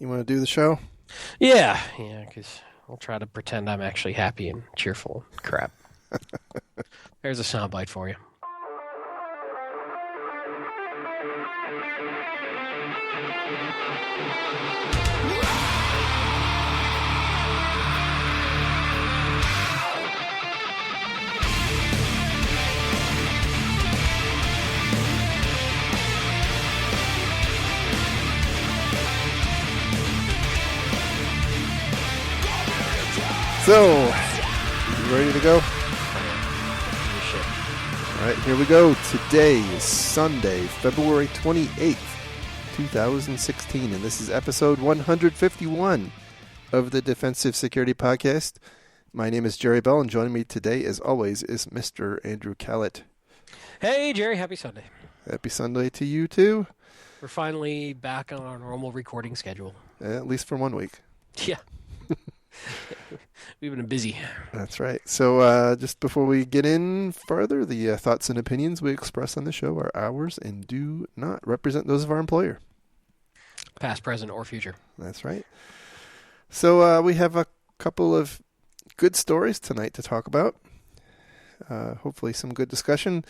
You want to do the show? Yeah, because I'll try to pretend I'm actually happy and cheerful. Crap. There's a soundbite for you. So, you ready to go? All right, here we go. Today is Sunday, February 28th, 2016, and this is episode 151 of the Defensive Security Podcast. My name is Jerry Bell, and joining me today, as always, is Mr. Andrew Callett. Hey, Jerry, happy Sunday. Happy Sunday to you, too. We're finally back on our normal recording schedule. At least for 1 week. Yeah. We've been busy. That's right. So just before we get in further, the thoughts and opinions we express on the show are ours and do not represent those of our employer. Past, present, or future. That's right. So we have a couple of good stories tonight to talk about. Hopefully some good discussion.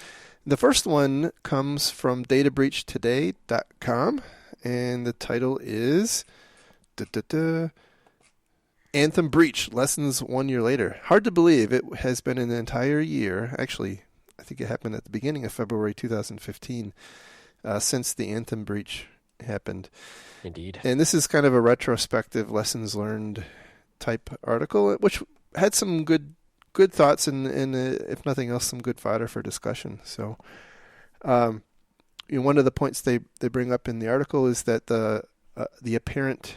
The first one comes from databreachtoday.com, and the title is Anthem Breach, Lessons 1 year later. Hard to believe it has been an entire year. Actually, I think it happened at the beginning of February 2015 since the Anthem Breach happened. Indeed. And this is kind of a retrospective lessons learned type article, which had some good thoughts and if nothing else, some good fodder for discussion. So one of the points they bring up in the article is that the apparent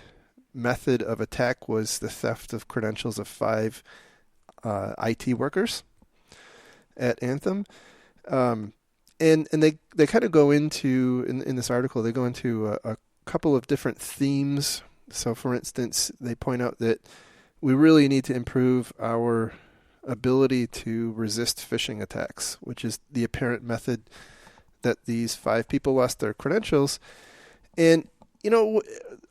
method of attack was the theft of credentials of 5 IT workers at Anthem. And they kind of go into, in this article, they go into a couple of different themes. So, for instance, they point out that we really need to improve our ability to resist phishing attacks, which is the apparent method that these 5 people lost their credentials. And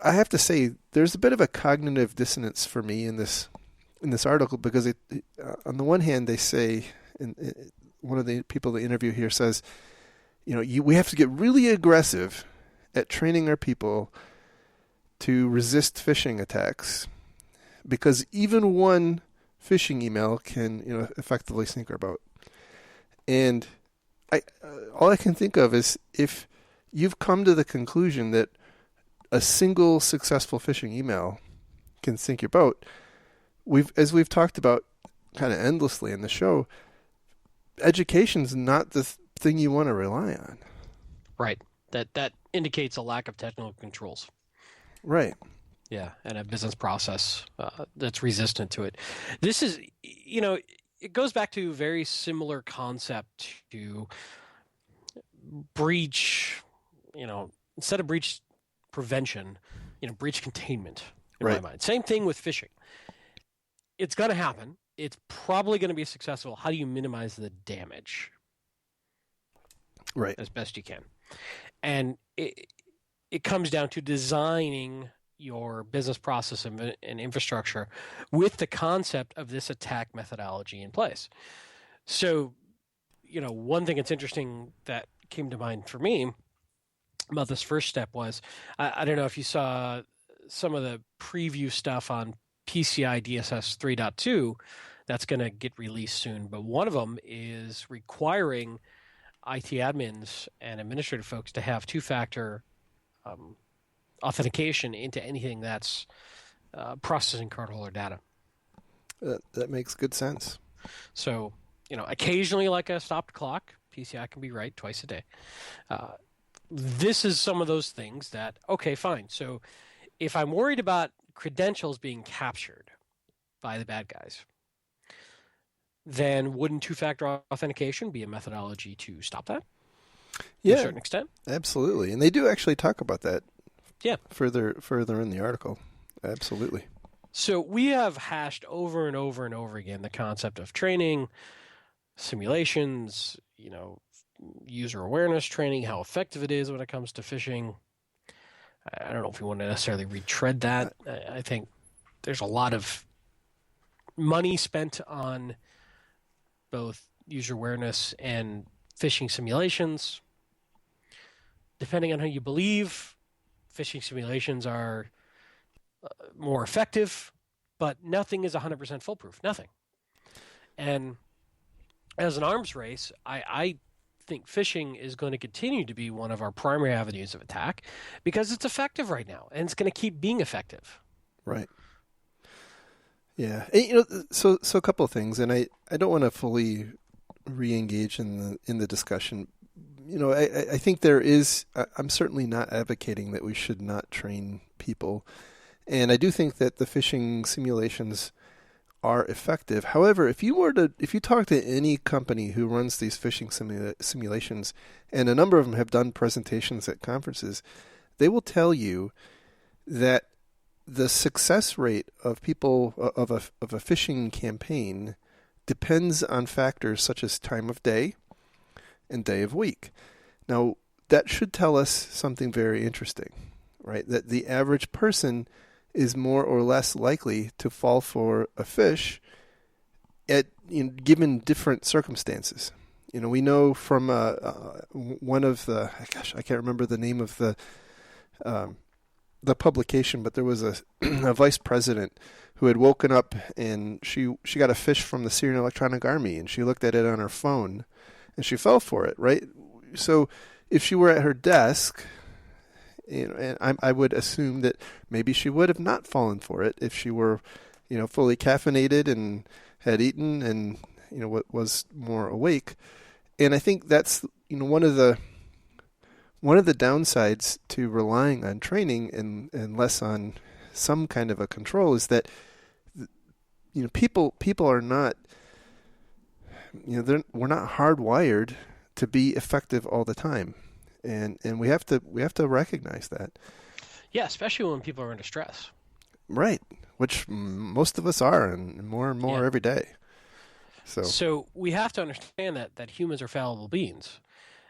I have to say, there's a bit of a cognitive dissonance for me in this article because on the one hand, they say, one of the people they interview here says, we have to get really aggressive at training our people to resist phishing attacks because even one phishing email can, effectively sink our boat. And all I can think of is if you've come to the conclusion that a single successful phishing email can sink your boat. As we've talked about kind of endlessly in the show, education's not the thing you want to rely on. Right. That indicates a lack of technical controls. Right. Yeah, and a business process that's resistant to it. This is, it goes back to a very similar concept to breach, instead of breach prevention, breach containment in my mind. Same thing with phishing. It's going to happen. It's probably going to be successful. How do you minimize the damage? Right. As best you can. And it comes down to designing your business process and infrastructure with the concept of this attack methodology in place. So, one thing that's interesting that came to mind for me about this first step was, I don't know if you saw some of the preview stuff on PCI DSS 3.2 that's going to get released soon, but one of them is requiring IT admins and administrative folks to have two-factor authentication into anything that's processing cardholder data. That makes good sense. So, occasionally like a stopped clock, PCI can be right twice a day. This is some of those things that, okay, fine. So if I'm worried about credentials being captured by the bad guys, then wouldn't two-factor authentication be a methodology to stop that? Yeah, to a certain extent? Absolutely. And they do actually talk about that further in the article. Absolutely. So we have hashed over and over and over again the concept of training, simulations, user awareness training, how effective it is when it comes to phishing. I don't know if we want to necessarily retread that. I think there's a lot of money spent on both user awareness and phishing simulations. Depending on who you believe, phishing simulations are more effective, but nothing is 100% foolproof. Nothing. And as an arms race, I think phishing is going to continue to be one of our primary avenues of attack because it's effective right now, and it's going to keep being effective. Right. Yeah. And, so a couple of things, and I don't want to fully re-engage in the discussion. I think there is. I'm certainly not advocating that we should not train people, and I do think that the phishing simulations are effective. However, if you talk to any company who runs these phishing simulations, and a number of them have done presentations at conferences, they will tell you that the success rate of people of a phishing campaign depends on factors such as time of day and day of week. Now, that should tell us something very interesting, right? That the average person is more or less likely to fall for a phish at given different circumstances. We know from one of the I can't remember the name of the publication, but there was a vice president who had woken up and she got a phish from the Syrian Electronic Army, and she looked at it on her phone and she fell for it, right? So if she were at her desk, and I would assume that maybe she would have not fallen for it if she were, fully caffeinated and had eaten and, was more awake. And I think that's, one of the downsides to relying on training and less on some kind of a control is that, people are not, we're not hardwired to be effective all the time. And we have to recognize that. Yeah, especially when people are under stress. Right, which most of us are, and more Yeah. every day. So we have to understand that humans are fallible beings.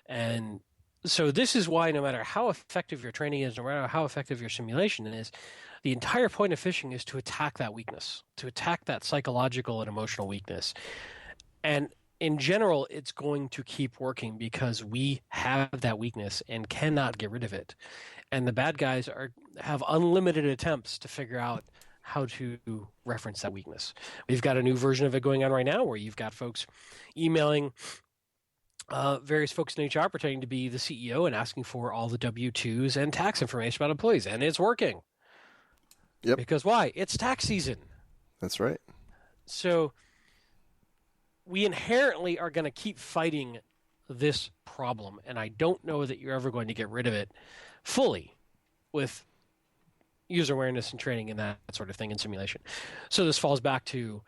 And so this is why no matter how effective your training is, no matter how effective your simulation is, the entire point of phishing is to attack that weakness, to attack that psychological and emotional weakness. And in general, it's going to keep working because we have that weakness and cannot get rid of it. And the bad guys have unlimited attempts to figure out how to reference that weakness. We've got a new version of it going on right now where you've got folks emailing various folks in HR pretending to be the CEO and asking for all the W-2s and tax information about employees. And it's working. Yep. Because why? It's tax season. That's right. So we inherently are going to keep fighting this problem, and I don't know that you're ever going to get rid of it fully with user awareness and training and that sort of thing in simulation. So this falls back to,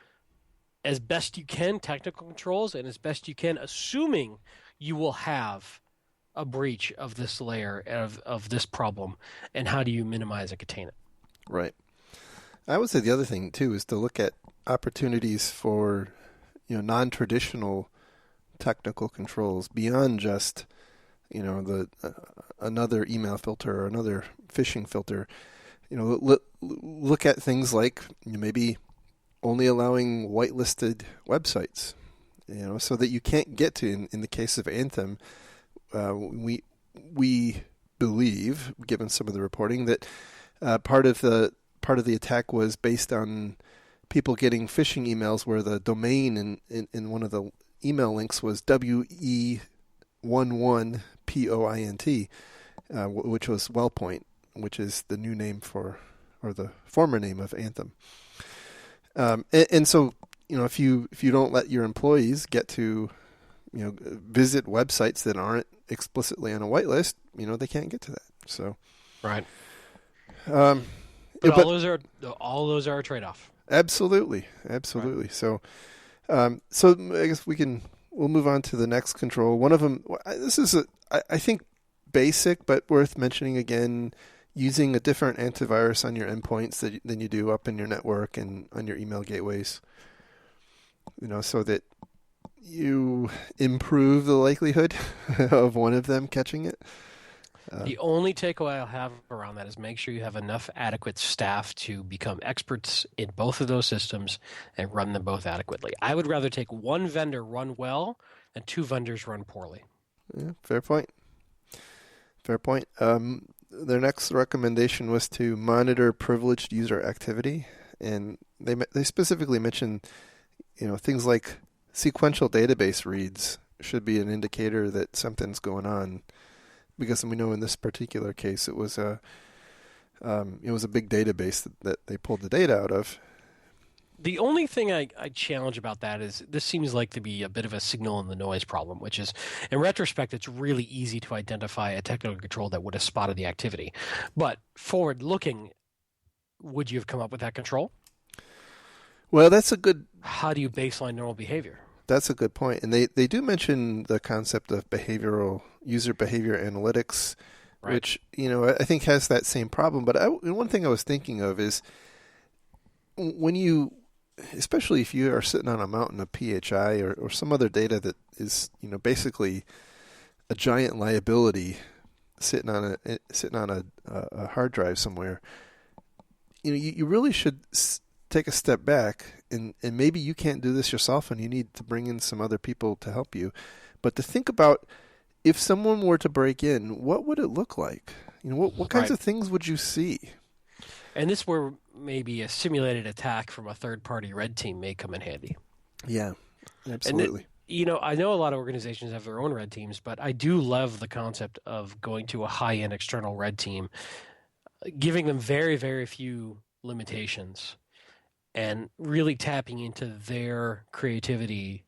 as best you can, technical controls, and as best you can, assuming you will have a breach of this layer of this problem, and how do you minimize and contain it? Right. I would say the other thing too is to look at opportunities for non-traditional technical controls beyond just the another email filter or another phishing filter. Look at things like maybe only allowing whitelisted websites, so that you can't get to. In the case of Anthem, we believe, given some of the reporting, that part of the attack was based on people getting phishing emails where the domain in one of the email links was WE11POINT, which was Wellpoint, which is the new name or the former name of Anthem. And so, if you don't let your employees get to, visit websites that aren't explicitly on a whitelist, they can't get to that. So, right. But all those are a trade-off. Absolutely. Right. So I guess we'll move on to the next control. One of them, this is I think basic, but worth mentioning again, using a different antivirus on your endpoints than you do up in your network and on your email gateways, so that you improve the likelihood of one of them catching it. The only takeaway I'll have around that is make sure you have enough adequate staff to become experts in both of those systems and run them both adequately. I would rather take one vendor run well than two vendors run poorly. Yeah, fair point. Fair point. Their next recommendation was to monitor privileged user activity, and they specifically mentioned, things like sequential database reads should be an indicator that something's going on, because we know in this particular case it was a big database that they pulled the data out of. The only thing I challenge about that is this seems like to be a bit of a signal in the noise problem, which is, in retrospect, it's really easy to identify a technical control that would have spotted the activity. But forward looking, would you have come up with that control? Well, that's a good... How do you baseline normal behavior? That's a good point. And they do mention the concept of user behavior analytics, right, which, I think has that same problem. But one thing I was thinking of is when especially if you are sitting on a mountain of PHI or some other data that is, basically a giant liability sitting on a hard drive somewhere, you really should take a step back, and maybe you can't do this yourself and you need to bring in some other people to help you. But to think about, if someone were to break in, what would it look like? What kinds of things would you see? And this is where maybe a simulated attack from a third-party red team may come in handy. Yeah, absolutely. And I know a lot of organizations have their own red teams, but I do love the concept of going to a high-end external red team, giving them very, very few limitations, and really tapping into their creativity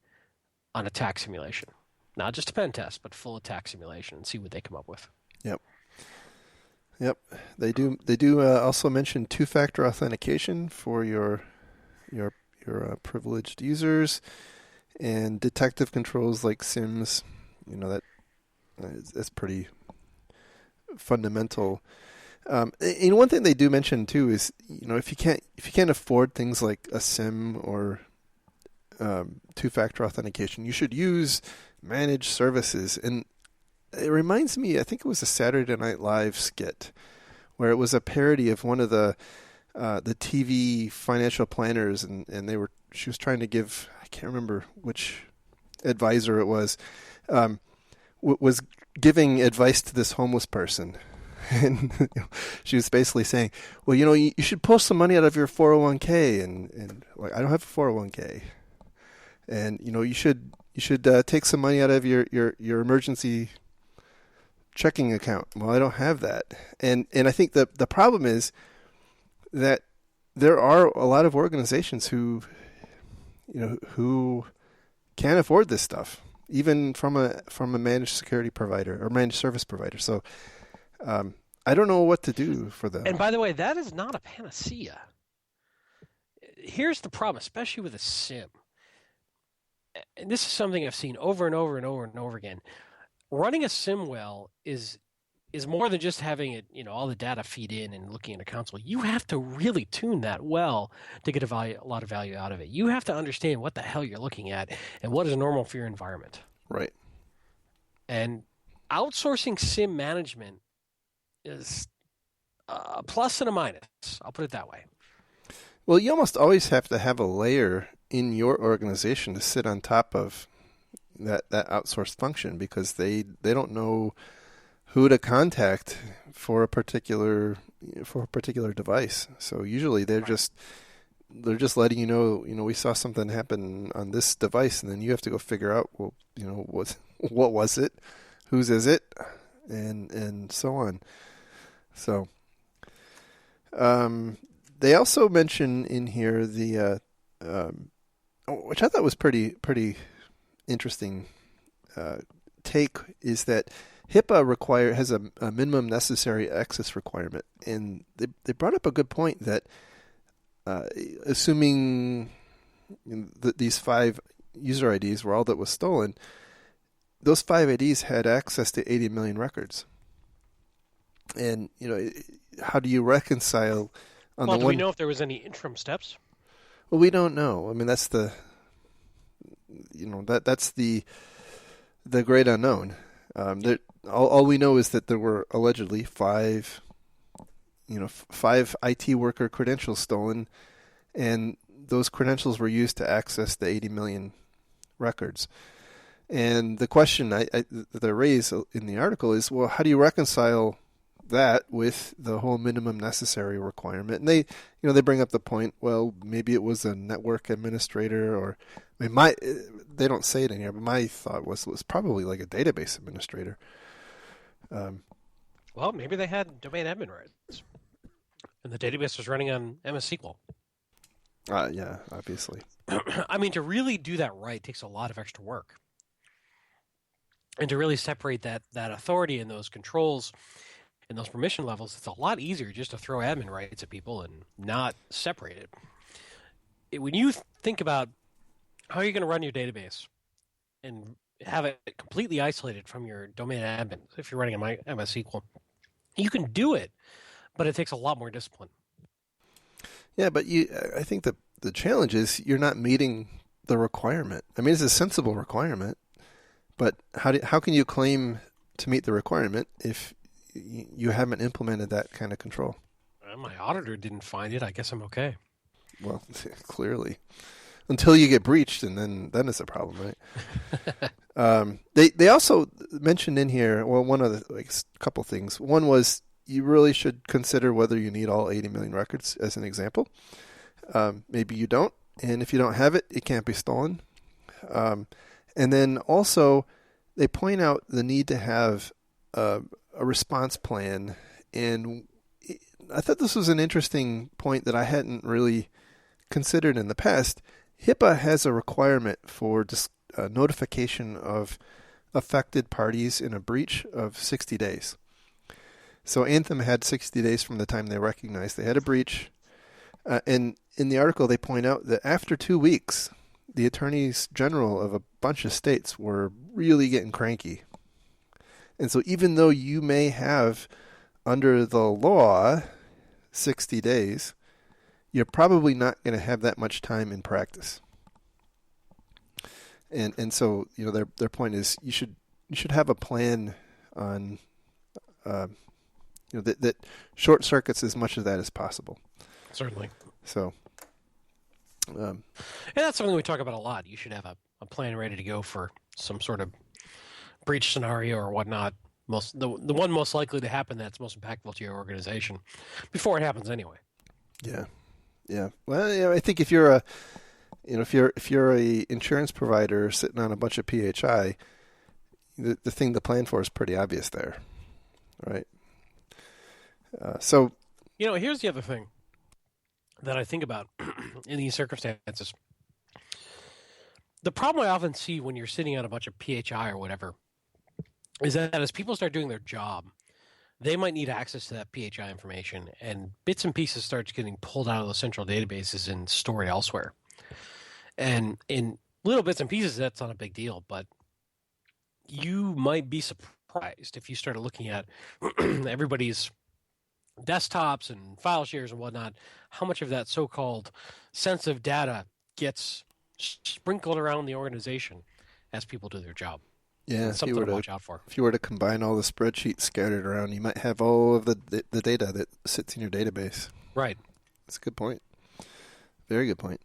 on attack simulation. Not just a pen test, but full attack simulation, and see what they come up with. Yep. They do also mention two-factor authentication for your privileged users, and detective controls like SIMs. That's pretty fundamental. And one thing they do mention too is, if you can't afford things like a SIM or two-factor authentication, you should use managed services. And it reminds me, I think it was a Saturday Night Live skit where it was a parody of one of the TV financial planners, and she was trying to give, I can't remember which advisor it was giving advice to this homeless person. And she was basically saying, well, you should pull some money out of your 401k, and like, I don't have a 401k, and you should take some money out of your emergency checking account. Well, I don't have that, and I think the problem is that there are a lot of organizations who can't afford this stuff, even from a managed security provider or managed service provider. So I don't know what to do for them. And by the way, that is not a panacea. Here's the problem, especially with a SIM. And this is something I've seen over and over and over and over again. Running a SIM well is more than just having it, all the data feed in and looking at a console. You have to really tune that well to get a lot of value out of it. You have to understand what the hell you're looking at and what is normal for your environment. Right. And outsourcing SIM management is a plus and a minus. I'll put it that way. Well, you almost always have to have a layer in your organization to sit on top of that outsourced function, because they don't know who to contact for a particular device. So usually they're just letting you know, we saw something happen on this device, and then you have to go figure out, well, what was it, whose is it, and so on. So they also mention in here the which I thought was pretty interesting take, is that HIPAA has a minimum necessary access requirement, and they brought up a good point that assuming that these 5 user IDs were all that was stolen, those 5 IDs had access to 80 million records. And how do you reconcile? Do we know if there was any interim steps? Well, we don't know. I mean, that's that's the great unknown. all we know is that there were allegedly five IT worker credentials stolen, and those credentials were used to access the 80 million records. And the question that I raise in the article is, well, how do you reconcile that with the whole minimum necessary requirement? And they bring up the point, well, maybe it was a network administrator, or I mean, they don't say it in here, but my thought was it was probably like a database administrator. Well, maybe they had domain admin rights, and the database was running on MS SQL. Yeah, obviously. I mean, to really do that right takes a lot of extra work. And to really separate that authority and those controls and those permission levels, it's a lot easier just to throw admin rights at people and not separate it. When you think about how you're going to run your database and have it completely isolated from your domain admin, if you're running on MS SQL, you can do it, but it takes a lot more discipline. Yeah, but I think the challenge is you're not meeting the requirement. I mean, it's a sensible requirement, but how can you claim to meet the requirement if you haven't implemented that kind of control? My auditor didn't find it. I guess I'm okay. Well, clearly, until you get breached, and then it's a problem, right? They also mentioned in here, well, one of the couple things. One was you really should consider whether you need all 80 million records, as an example. Maybe you don't, and if you don't have it, it can't be stolen. And then also, they point out the need to have a response plan. And I thought this was an interesting point that I hadn't really considered in the past. HIPAA has a requirement for notification of affected parties in a breach of 60 days. So Anthem had 60 days from the time they recognized they had a breach. And in the article, they point out that after 2 weeks, the attorneys general of a bunch of states were really getting cranky. And so even though you may have, under the law, 60 days, you're probably not going to have that much time in practice. And so, their point is you should have a plan on that short circuits as much of that as possible. Certainly. So, and that's something we talk about a lot. You should have a plan ready to go for some sort of breach scenario or whatnot. The one most likely to happen that's most impactful to your organization before it happens anyway. Yeah. Well, I think if you're a insurance provider sitting on a bunch of PHI, the thing to plan for is pretty obvious there, right? So, here's the other thing that I think about in these circumstances. The problem I often see when you're sitting on a bunch of PHI or whatever is that as people start doing their job, they might need access to that PHI information, and bits and pieces start getting pulled out of the central databases and stored elsewhere. And in little bits and pieces, that's not a big deal, but you might be surprised if you started looking at everybody's desktops and file shares and whatnot, how much of that so-called sensitive data gets sprinkled around the organization as people do their job. Yeah, it's something to watch out for. If you were to combine all the spreadsheets scattered around, you might have all of the data that sits in your database. Right. That's a good point. Very good point.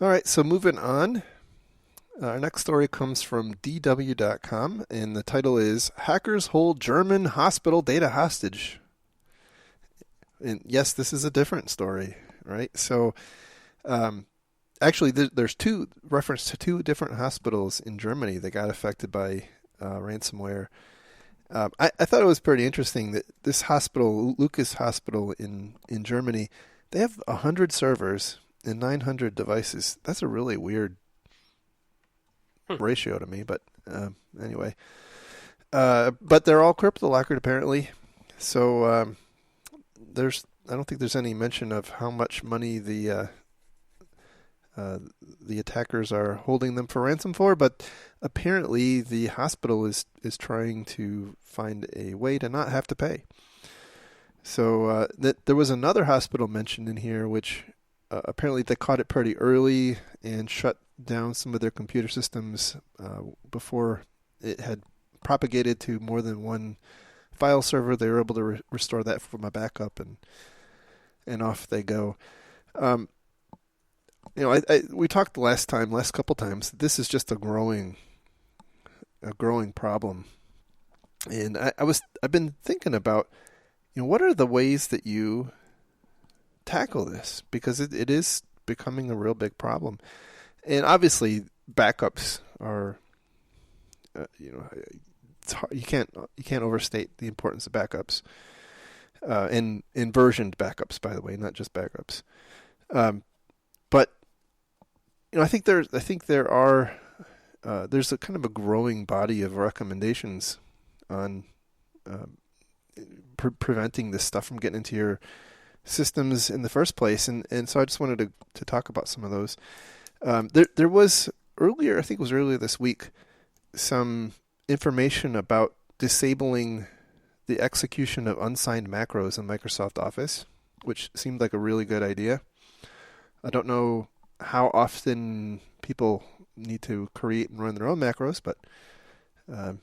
All right, so moving on. Our next story comes from DW.com, and the title is Hackers Hold German Hospital Data Hostage. And yes, this is a different story, right? So actually, there's reference to two different hospitals in Germany that got affected by ransomware. I thought it was pretty interesting that this hospital, Lucas Hospital in Germany, they have 100 servers and 900 devices. That's a really weird ratio to me, but anyway. But they're all crypto-locked apparently. So I don't think there's any mention of how much money the attackers are holding them for ransom for, but apparently the hospital is trying to find a way to not have to pay. So there was another hospital mentioned in here, which apparently they caught it pretty early and shut down some of their computer systems before it had propagated to more than one file server. They were able to restore that from a backup, and off they go. We talked the last couple times. This is just a growing problem, and I've been thinking about, what are the ways that you tackle this, because it is becoming a real big problem, and obviously backups are, it's hard, you can't overstate the importance of backups, and versioned backups, by the way, not just backups. But I think there's a kind of a growing body of recommendations on preventing this stuff from getting into your systems in the first place, and so I just wanted to talk about some of those. There was earlier, I think it was earlier this week, some information about disabling the execution of unsigned macros in Microsoft Office, which seemed like a really good idea. I don't know how often people need to create and run their own macros, but it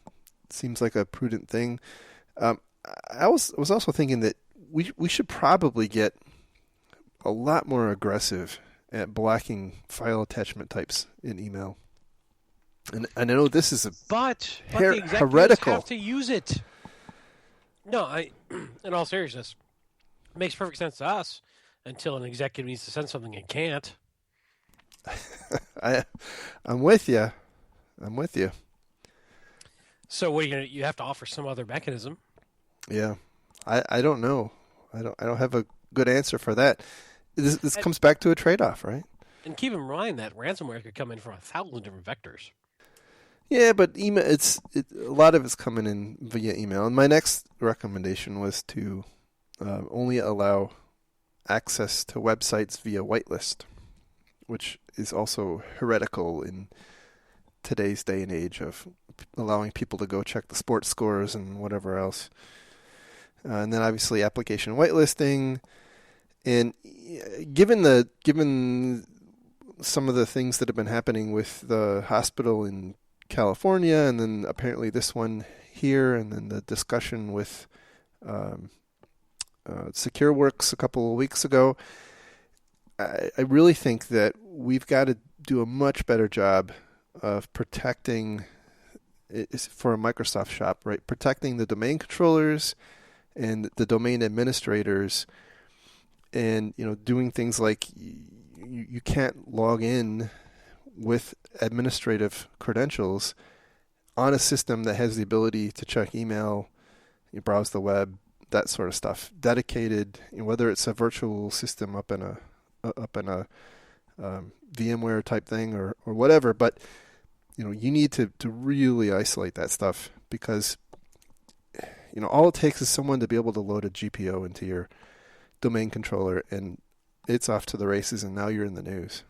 seems like a prudent thing. I was also thinking that we should probably get a lot more aggressive at blocking file attachment types in email. And I know this is but the executives heretical. Have to use it. No, in all seriousness, it makes perfect sense to us until an executive needs to send something and can't. I'm with you. So what are you gonna? You have to offer some other mechanism. Yeah, I don't know. I don't have a good answer for that. This comes back to a trade-off, right? And keep in mind that ransomware could come in from 1,000 different vectors. Yeah, but email, a lot of it's coming in via email. And my next recommendation was to only allow access to websites via whitelist, which is also heretical in today's day and age of allowing people to go check the sports scores and whatever else. And then obviously application whitelisting. And given some of the things that have been happening with the hospital in California, and then apparently this one here, and then the discussion with SecureWorks a couple of weeks ago, I really think that we've got to do a much better job of protecting, for a Microsoft shop, right? Protecting the domain controllers and the domain administrators, and doing things like you can't log in with administrative credentials on a system that has the ability to check email, you browse the web, that sort of stuff. Dedicated, whether it's a virtual system up in a VMware type thing or whatever, but you need to really isolate that stuff, because all it takes is someone to be able to load a GPO into your domain controller, and it's off to the races, and now you're in the news.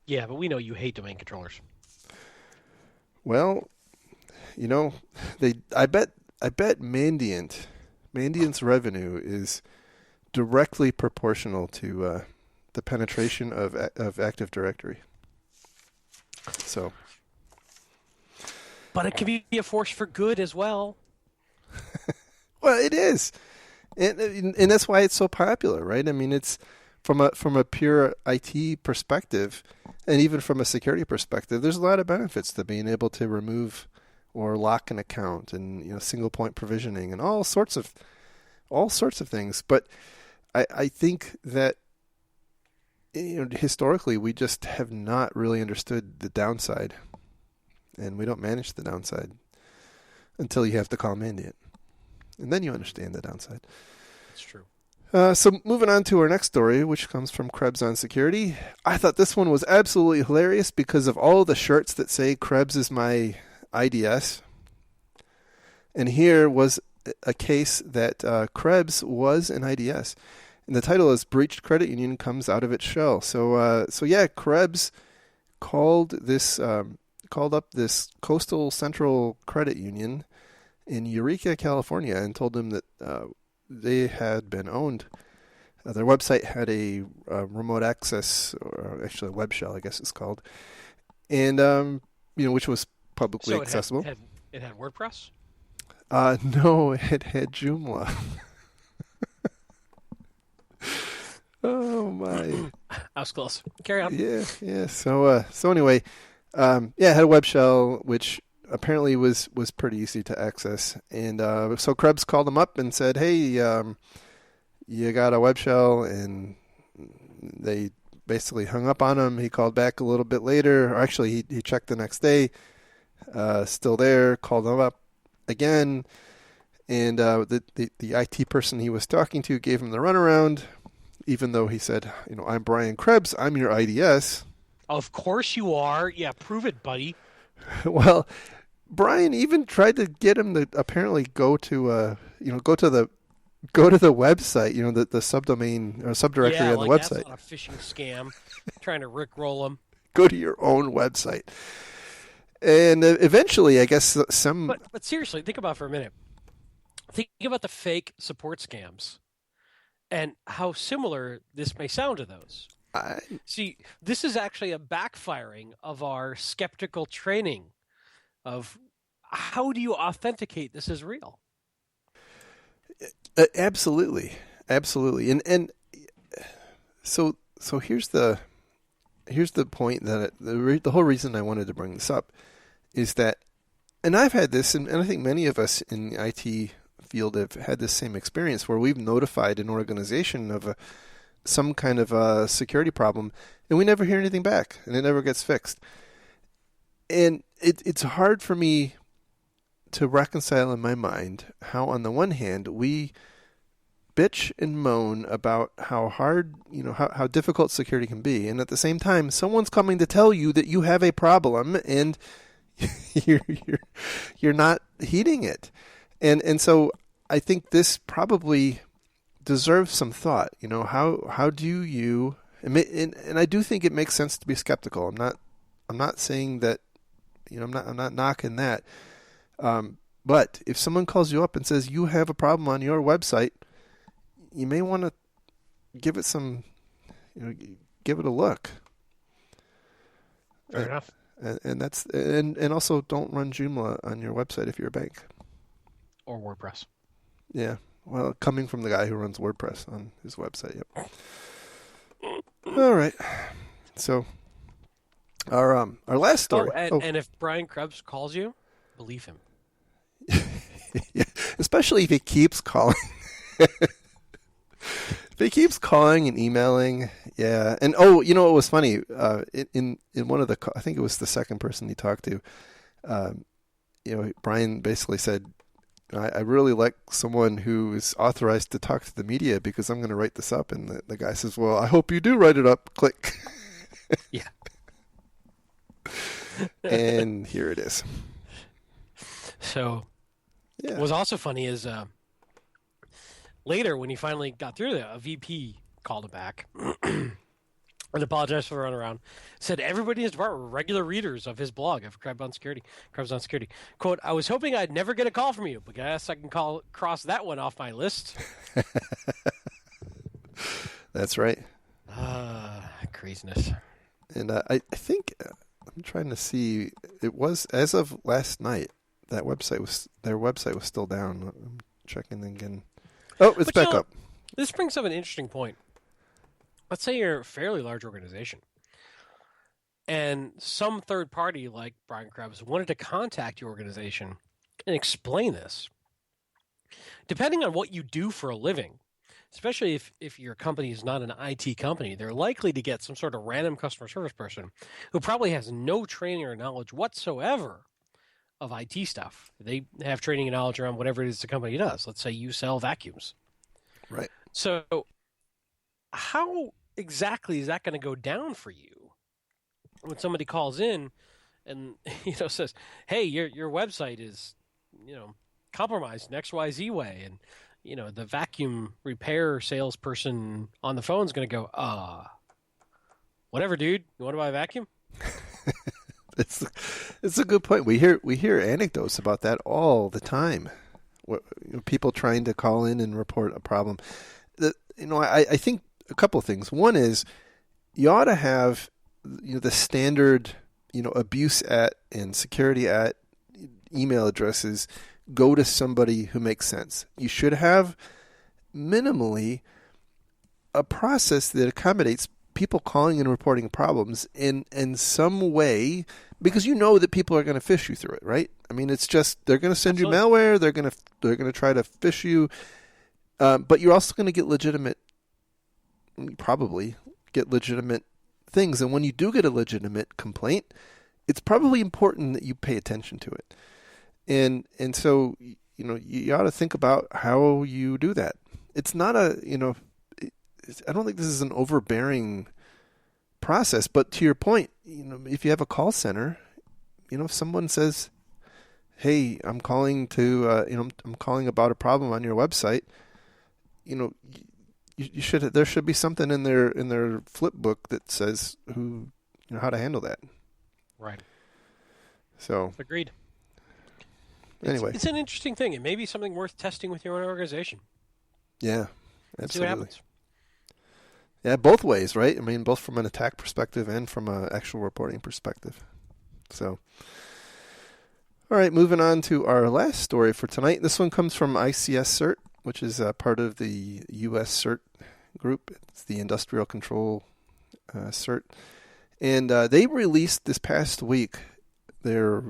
Yeah, but we know you hate domain controllers. Well, I bet Mandiant's revenue is directly proportional to the penetration of Active Directory. So, but it can be a force for good as well. Well, it is, and that's why it's so popular, right? I mean, it's from a pure IT perspective, and even from a security perspective, there's a lot of benefits to being able to remove or lock an account, and single point provisioning, and all sorts of things. But I think that historically we just have not really understood the downside, and we don't manage the downside until you have to call Mandiant, and then you understand the downside. That's true. So moving on to our next story, which comes from Krebs on Security. I thought this one was absolutely hilarious because of all the shirts that say Krebs is my IDS. And here was a case that Krebs was an IDS. And the title is Breached Credit Union Comes Out of Its Shell. So yeah, Krebs called up this Coastal Central Credit Union in Eureka, California, and told them that they had been owned. Their website had a remote access, or actually a web shell, I guess it's called, and which was publicly accessible. It had WordPress? No, it had Joomla. Oh my. I was close. Carry on. Yeah. So anyway, it had a web shell which apparently was pretty easy to access, and so Krebs called him up and said, "Hey, you got a web shell?" And they basically hung up on him. He called back a little bit later, or actually he checked the next day, still there. Called him up again, and the IT person he was talking to gave him the runaround. Even though he said, I'm Brian Krebs, I'm your IDS. Of course you are. Yeah, prove it, buddy. Well, Brian even tried to get him to apparently go to the website, the subdomain or subdirectory on the website. That's not a phishing scam. Trying to rickroll him. Go to your own website. And eventually, I guess some. But seriously, think about it for a minute. Think about the fake support scams. And how similar this may sound to those. See, this is actually a backfiring of our skeptical training of how do you authenticate this is real? Absolutely. And so here's the point that the whole reason I wanted to bring this up is that, and I've had this, and I think many of us in the IT field have had this same experience where we've notified an organization of some kind of a security problem and we never hear anything back and it never gets fixed. And it's hard for me to reconcile in my mind how on the one hand we bitch and moan about how hard, how difficult security can be, and at the same time someone's coming to tell you that you have a problem and you're not heeding it. And so I think this probably deserves some thought. How do you? And I do think it makes sense to be skeptical. I'm not saying that. I'm not knocking that. But if someone calls you up and says you have a problem on your website, you may want to give it some. Give it a look. Fair enough. And that's and also don't run Joomla on your website if you're a bank. Or WordPress. Yeah. Well, coming from the guy who runs WordPress on his website. Yep. All right. So our last story. And if Brian Krebs calls you, believe him. Yeah. Especially if he keeps calling. If he keeps calling and emailing, yeah. And what was funny? In one of I think it was the second person he talked to. Brian basically said, I really like someone who is authorized to talk to the media because I'm going to write this up. And the guy says, well, I hope you do write it up. Click. Yeah. And here it is. So yeah. What was also funny is later when he finally got through a VP called him back and apologized for the runaround. Said everybody in his department were regular readers of his blog of Krebs on Security. Quote, I was hoping I'd never get a call from you, but I guess I can cross that one off my list. That's right. Craziness. And I think, I'm trying to see, it was, as of last night, their website was still down. I'm checking again. Oh, it's back up. This brings up an interesting point. Let's say you're a fairly large organization and some third party like Brian Krebs wanted to contact your organization and explain this. Depending on what you do for a living, especially if your company is not an IT company, they're likely to get some sort of random customer service person who probably has no training or knowledge whatsoever of IT stuff. They have training and knowledge around whatever it is the company does. Let's say you sell vacuums. Right. So how exactly is that going to go down for you when somebody calls in and says, "Hey, your website is compromised in XYZ way," and the vacuum repair salesperson on the phone is going to go, whatever, dude. You want to buy a vacuum?" It's a good point. We hear anecdotes about that all the time. People trying to call in and report a problem. I think a couple of things. One is you ought to have the standard abuse at and security at email addresses go to somebody who makes sense. You should have minimally a process that accommodates people calling and reporting problems in some way, because you know that people are going to phish you through it, right? I mean, it's just they're going to send you malware, they're going to try to phish you, but you're also going to get probably get legitimate things. And when you do get a legitimate complaint, it's probably important that you pay attention to it. And so, you ought to think about how you do that. It's not I don't think this is an overbearing process, but to your point, if you have a call center, if someone says, "Hey, I'm calling to, I'm calling about a problem on your website," there should be something in their flip book that says how to handle that. Right. So agreed. Anyway, it's an interesting thing. It may be something worth testing with your own organization. Yeah, absolutely. See what happens. Yeah, both ways, right? I mean, both from an attack perspective and from an actual reporting perspective. So, all right, moving on to our last story for tonight. This one comes from ICS CERT, which is part of the U.S. CERT group. It's the Industrial Control CERT. And they released this past week their,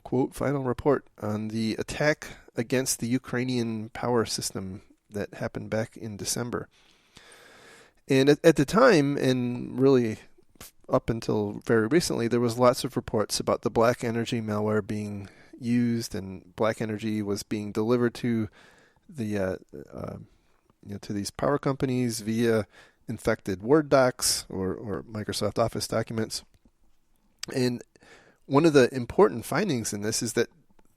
quote, final report on the attack against the Ukrainian power system that happened back in December. And at the time, and really up until very recently, there was lots of reports about the Black Energy malware being used, and Black Energy was being delivered to the to these power companies via infected Word docs or Microsoft Office documents. And one of the important findings in this is that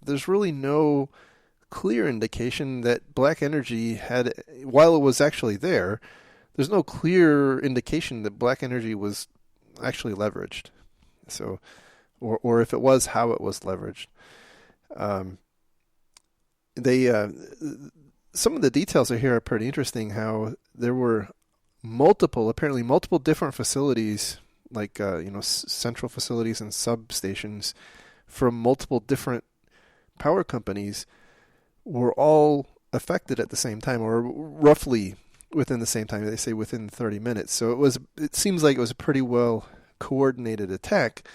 there's really no clear indication that Black Energy had, while it was actually there, there's no clear indication that Black Energy was actually leveraged. So, or if it was, how it was leveraged. Some of the details here are pretty interesting. How there were apparently multiple different facilities, like central facilities and substations from multiple different power companies, were all affected at the same time, or roughly within the same time. They say within 30 minutes. So it seems like it was a pretty well coordinated attack,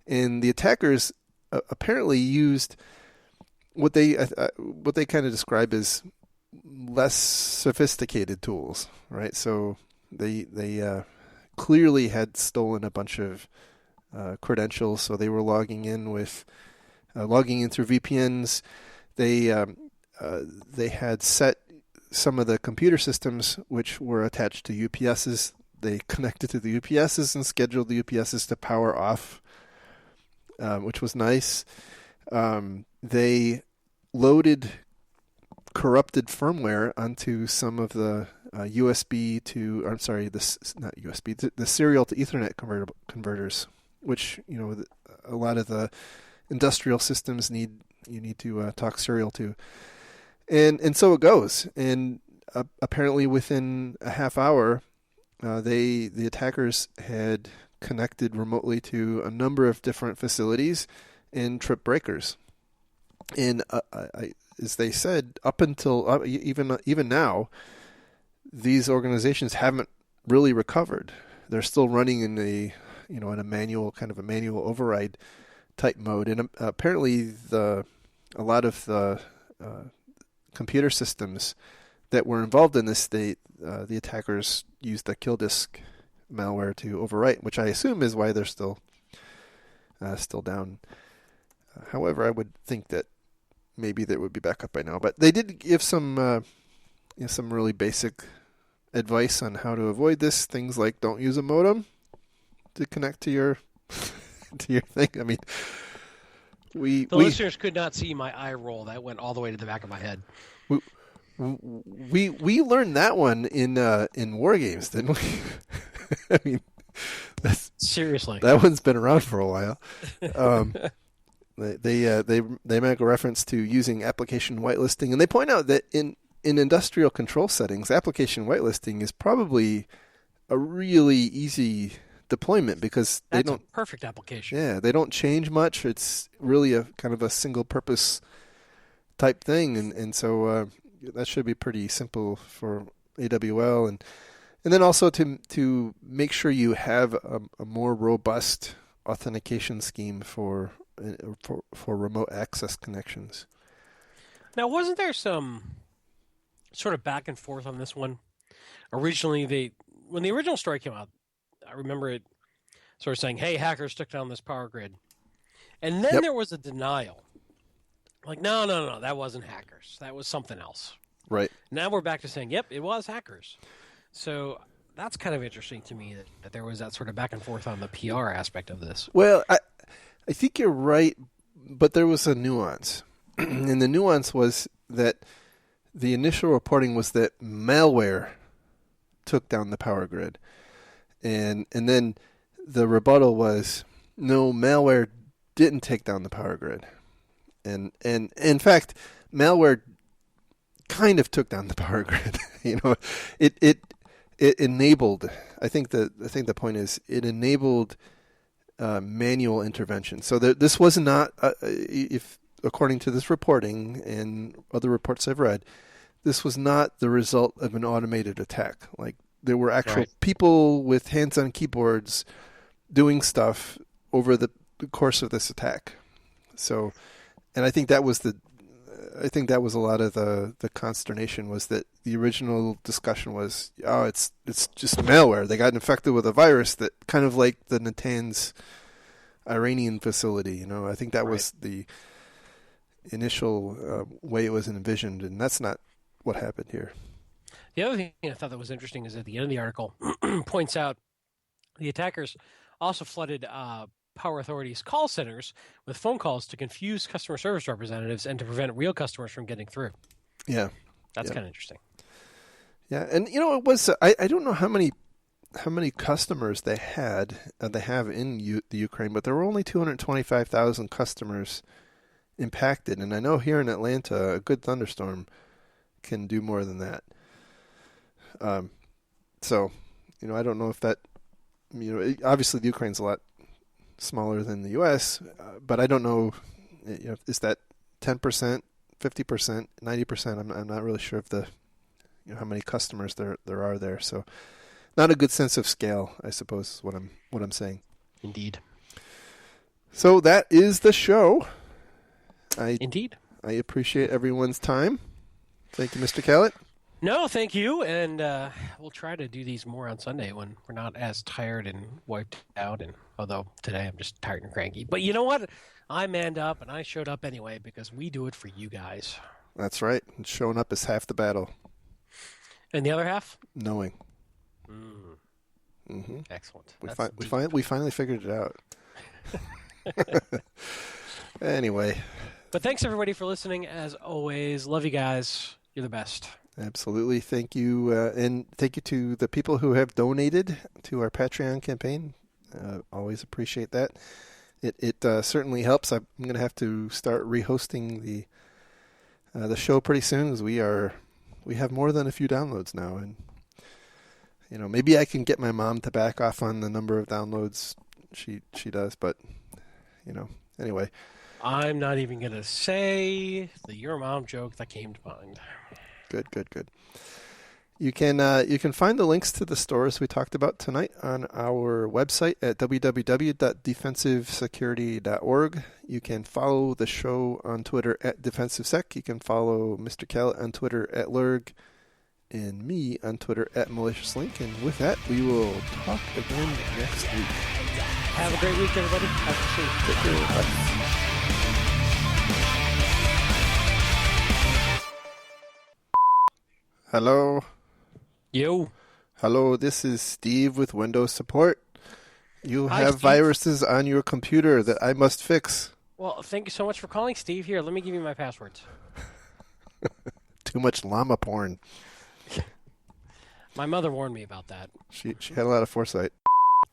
and the attackers apparently used what they kind of describe as less sophisticated tools, right? So they clearly had stolen a bunch of credentials. So they were logging in through VPNs. They had set some of the computer systems which were attached to UPSs. They connected to the UPSs and scheduled the UPSs to power off, which was nice. They loaded corrupted firmware onto some of the the serial to Ethernet converters, which a lot of the industrial systems need to talk serial to. And so it goes. And apparently within a half hour, the attackers had connected remotely to a number of different facilities and tripped breakers. And as they said, up until even now, these organizations haven't really recovered. They're still running in a manual override type mode. And apparently a lot of the computer systems that were involved in this, the attackers used the kill disk malware to overwrite, which I assume is why they're still down. However, I would think that maybe they would be back up by now. But they did give some really basic advice on how to avoid this. Things like don't use a modem to connect to your to your thing. I mean, the listeners could not see my eye roll. That went all the way to the back of my head. We learned that one in War Games, didn't we? I mean, seriously, that one's been around for a while. They make a reference to using application whitelisting, and they point out that in industrial control settings, application whitelisting is probably a really easy deployment because they That's don't. a perfect application. Yeah, they don't change much. It's really a kind of a single purpose type thing, and so that should be pretty simple for AWL, and then also to make sure you have a more robust authentication scheme for remote access connections. Now, wasn't there some sort of back and forth on this one? Originally, when the original story came out, I remember it sort of saying, "Hey, hackers took down this power grid," and then there was a denial. Like, no, that wasn't hackers. That was something else. Right. Now we're back to saying, yep, it was hackers. So that's kind of interesting to me that there was that sort of back and forth on the PR aspect of this. Well, I think you're right, but there was a nuance. And the nuance was that the initial reporting was that malware took down the power grid. And then the rebuttal was, no, malware didn't take down the power grid. And in fact, malware kind of took down the power grid. It enabled. I think the point is it enabled manual intervention. So this was not, if according to this reporting and other reports I've read, this was not the result of an automated attack. Like there were actual people with hands on keyboards doing stuff over the course of this attack. So. And I think that was a lot of the consternation was that the original discussion was, oh, it's just malware. They got infected with a virus that kind of like the Natanz Iranian facility. I think that was the initial way it was envisioned, and that's not what happened here. The other thing I thought that was interesting is at the end of the article points out the attackers also flooded Power Authority's call centers with phone calls to confuse customer service representatives and to prevent real customers from getting through. Yeah. That's kind of interesting. Yeah, and it was I don't know how many customers they have in the Ukraine, but there were only 225,000 customers impacted, and I know here in Atlanta a good thunderstorm can do more than that. So, I don't know if that obviously the Ukraine's a lot smaller than the U.S., but I don't know, is that 10%, 50%, 90%? I'm not really sure of how many customers there are there. So, not a good sense of scale, I suppose, is what I'm saying. Indeed. So that is the show. Indeed. I appreciate everyone's time. Thank you, Mr. Callett. No, thank you, and we'll try to do these more on Sunday when we're not as tired and wiped out. And although today I'm just tired and cranky, but you know what? I manned up and I showed up anyway because we do it for you guys. That's right. And showing up is half the battle. And the other half? Knowing. Mm-hmm. Excellent. We finally figured it out. Anyway. But thanks everybody for listening. As always, love you guys. You're the best. Absolutely. Thank you. And thank you to the people who have donated to our Patreon campaign. Always appreciate that. It certainly helps. I'm going to have to start rehosting the show pretty soon because we have more than a few downloads now. And, maybe I can get my mom to back off on the number of downloads she does. But, anyway. I'm not even going to say the your mom joke that came to mind. Good. You can find the links to the stores we talked about tonight on our website at www.defensivesecurity.org. You can follow the show on Twitter at DefensiveSec. You can follow Mr. Callett on Twitter at Lurg and me on Twitter at MaliciousLink. And with that, we will talk again next week. Have a great week, everybody. Have a safe. Take care. Bye. Hello. Yo. Hello, this is Steve with Windows Support. You Hi, have Steve. viruses on your computer that I must fix. Well, thank you so much for calling, Steve. Here, let me give you my passwords. Too much llama porn. My mother warned me about that. She had a lot of foresight.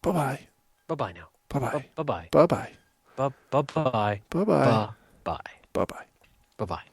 Bye-bye. Bye-bye now. Bye-bye. Bye-bye. Bye-bye. Bye-bye. Bye-bye. Bye-bye. Bye-bye. Bye-bye.